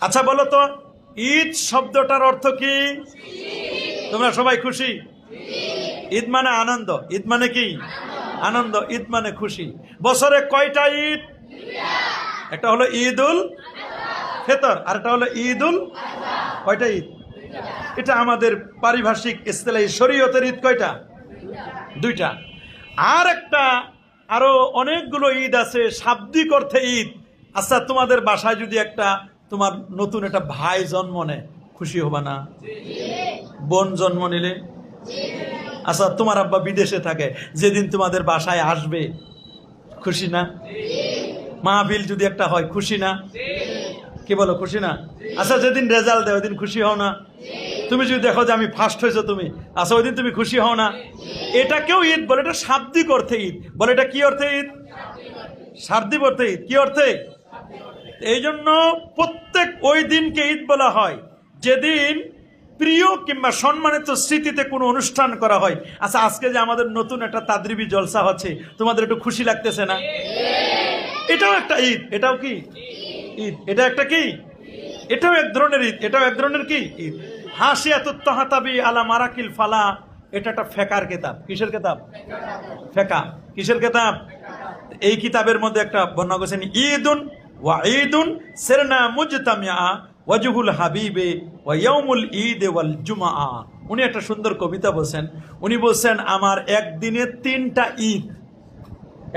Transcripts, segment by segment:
আচ্ছা বলো তো, ঈদ শব্দটার অর্থ কি? তোমরা সবাই খুশি? ঈদ মানে আনন্দ। ঈদ মানে কি? আনন্দ। ঈদ মানে খুশি। বছরে কয়টা ঈদ? একটা হলো ঈদ উল ফিতর, আর একটা হলো ঈদ উল, কয়টা ঈদ? এটা আমাদের পারিভাষিক ইসলামী শরীয়তের ঈদ কয়টা? দুইটা। আর একটা, আরো অনেকগুলো ঈদ আছে শাব্দিক অর্থে ঈদ। আচ্ছা, তোমাদের বাসায় যদি একটা তোমার নতুন একটা ভাই জন্ম নেয়, খুশি হবা না? বোন জন্ম নিলে? আচ্ছা, তোমার আব্বা বিদেশে থাকে, যেদিন তোমাদের বাসায় আসবে, খুশি না? মাহফিল যদি একটা হয়, খুশি না? কি বলো, খুশি না? আচ্ছা, যেদিন রেজাল্ট দেয় ওই দিন খুশি হও না? তুমি যদি দেখো যে আমি ফার্স্ট হয়েছো তুমি, আচ্ছা ওই দিন তুমি খুশি হও না? এটাকেও ঈদ বলে। এটা শাব্দিক অর্থে ঈদ বলে। এটা কি অর্থে ঈদ? শাব্দিক অর্থে ঈদ। কি অর্থে? এই জন্য প্রত্যেক ওই দিনকে ঈদ বলা হয় যেদিন প্রিয় কিংবা সম্মানিত স্মৃতিতে কোনো অনুষ্ঠান করা হয়। আচ্ছা, আজকে যে আমাদের নতুন একটা তাদরিবি জলসা হচ্ছে, তোমাদের একটু খুশি লাগতেছে না? এটাও একটা ঈদ। এটাও কি ঈদ? এটা একটা কি? এটাও এক ধরনের ঈদ। এটাও এক ধরনের কি ঈদ। হাসিয়াতুত তাহাতাবি আলা মারাকিল ফালা, এটা একটা ফেকার কিতাব। কিসের কিতাব? ফেকা। কিসের কিতাব? এই কিতাবের মধ্যে একটা বর্ণনা করেছেন, ঈদুন ওয়া ঈদুন সিরনা মুজতামিআ ওয়াজহুল হাবিবে ওয়া ইয়াউমুল ঈদ ওয়াল জুমআ। উনি একটা সুন্দর কবিতা বলছেন। উনি বলছেন, আমার একদিনে তিনটা ঈদ।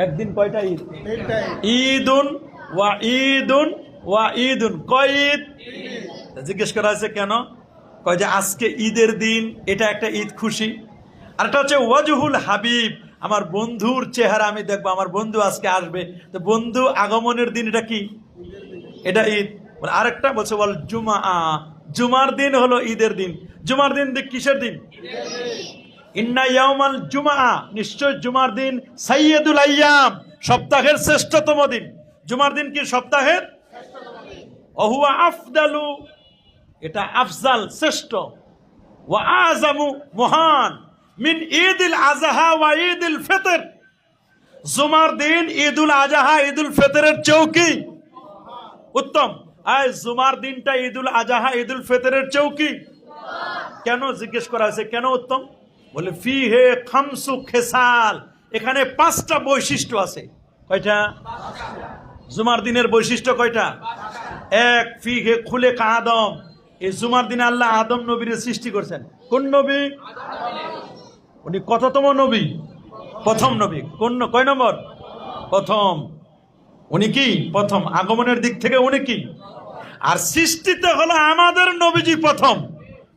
একদিন কয়টা ঈদ? ঈদুন ওয়া ঈদুন ওয়া ঈদুন। কয় ঈদ? জিজ্ঞেস করা হয়েছে কেন? কয় যে আজকে ঈদের দিন, এটা একটা ঈদ, খুশি। আর একটা হচ্ছে ওয়াজহুল হাবিব, আমার বন্ধুর চেহারা আমি দেখবো, আমার বন্ধু আজকে আসবে, তো বন্ধু আগমনের দিন, এটা কি? এটা ঈদ। আরেকটা বলছে বল জুমা, জুমার দিন হলো ঈদের দিন। জুমার দিন কিসের দিন? ইন্না ইয়াউমাল জুমা, নিশ্চয় জুমার দিন সাইয়্যিদুল আইয়াম, সপ্তাহের শ্রেষ্ঠতম দিন। জুমার দিন কি? সপ্তাহের ওহুয়া আফদালু, এটা আফজাল, শ্রেষ্ঠ। ওয়া আযামু, মহান, মিন ঈদুল আযহা ওয়া ঈদুল ফিতর। জুমার দিন ঈদুল আযহা ঈদুল ফিতরের চেয়েও কি উত্তম। আর জুমার দিনটা ঈদুল আযহা ঈদুল ফিতরের চেয়েও কি? কেন জিজ্ঞেস করা হয়েছে কেন উত্তম? বলে ফিহে খামসু খেসাল, এখানে পাঁচটা বৈশিষ্ট্য আছে। কয়টা? জুমার দিনের বৈশিষ্ট্য কয়টা? এক, ফিহে খুলে আদম, এই জুমার দিনে আল্লাহ আদম নবীর সৃষ্টি করছেন। কোন নবী? উনি কততম নবী? প্রথম নবী। কোন, কয় নম্বর? প্রথম। উনি কি প্রথম? আগমনের দিক থেকে উনি কি? আর সৃষ্টিতে হলো আমাদের নবীজি প্রথম।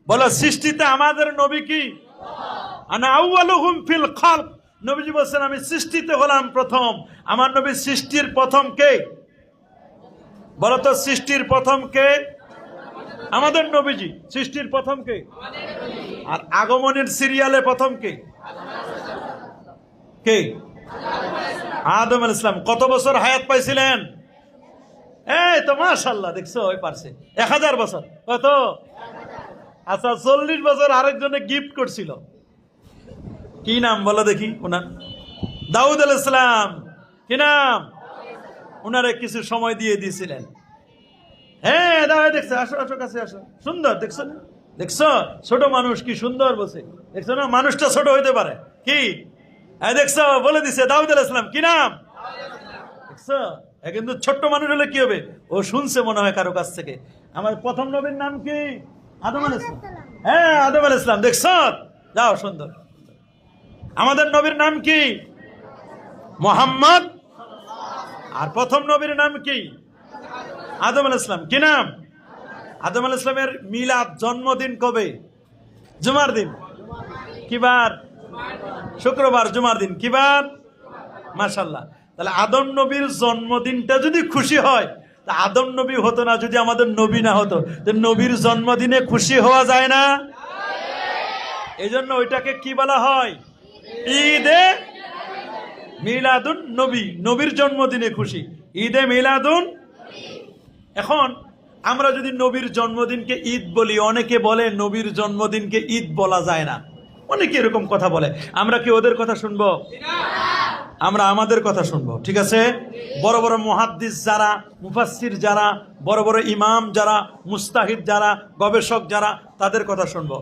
বলো, সৃষ্টিতে আমাদের নবী কি? আনা আউয়ালুহুম ফিল খালক, নবীজি বলছেন আমি সৃষ্টিতে হলাম প্রথম। আমার নবী সৃষ্টির প্রথম কে? বলো তো, সৃষ্টির প্রথম কে? আমাদের নবীজি। সৃষ্টির প্রথম কে? আর আগমনের সিরিয়ালে প্রথম কে? কে? আদম আলাইহিস সালাম। কত বছর হায়াত পাইছিলেন? এই তো মাশাআল্লাহ, দেখছো ওই পারছে 1000 বছর। কত? আচ্ছা, 40 বছর আরেকজনে গিফট করছিল। কি নাম বলো দেখি ওনার? দাউদ আলাইহিস সালাম। কি নাম? ওনারে কিছু সময় দিয়ে দিয়েছিলেন। হ্যাঁ, দাও, দেখছো, আসো আসো, কাছে আসো। সুন্দর, দেখছো না? দেখছো ছোট মানুষ কি সুন্দর বসে, দেখছো না? মানুষটা ছোট হইতে পারে কি? দেখছো, বলে দিছে দাউদ আলাইহিস সালাম। কি নাম? দেখছো, কিন্তু ছোট্ট মানুষ হলে কি হবে? ও শুনছে মনে হয় কারো কাছ থেকে। আমার প্রথম নবীর নাম কি? আদম আলাইহিস সালাম। হ্যাঁ, আদম আলাইহিস সালাম। দেখছো, যাও, সুন্দর। আমাদের নবীর নাম কি? মুহাম্মদ। আর প্রথম নবীর নাম কি? আদম আলাইহিস সালাম। কি নাম? আদম আলাইহিস সালামের মিলাদ, জন্মদিন কবে? জুমার দিন। কি বার? শুক্রবার। জুমার দিন কি বার? মাশাআল্লাহ। তাহলে আদম নবীর জন্মদিনটা যদি খুশি হয়, তা আদম নবী হতো না যদি আমাদের নবী না হতো। তো নবীর জন্মদিনে খুশি হওয়া যায় না? এই জন্য ওইটাকে কি বলা হয়? ঈদে মিলাদুন নবী। নবীর জন্মদিনে খুশি, ঈদে মিলাদুন। এখন আমরা যদি নবীর জন্মদিনকে ঈদ বলি, অনেকে বলে নবীর জন্মদিনকে ঈদ বলা যায় না। অনেকে এরকম কথা বলে। আমরা কি ওদের কথা শুনবো? আমরা আমাদের কথা শুনবো, ঠিক আছে? বড় বড় মুহাদ্দিস যারা, মুফাসসির যারা, বড় বড় ইমাম যারা, মুস্তাহিদ যারা, গবেষক যারা, তাদের কথা শুনবো।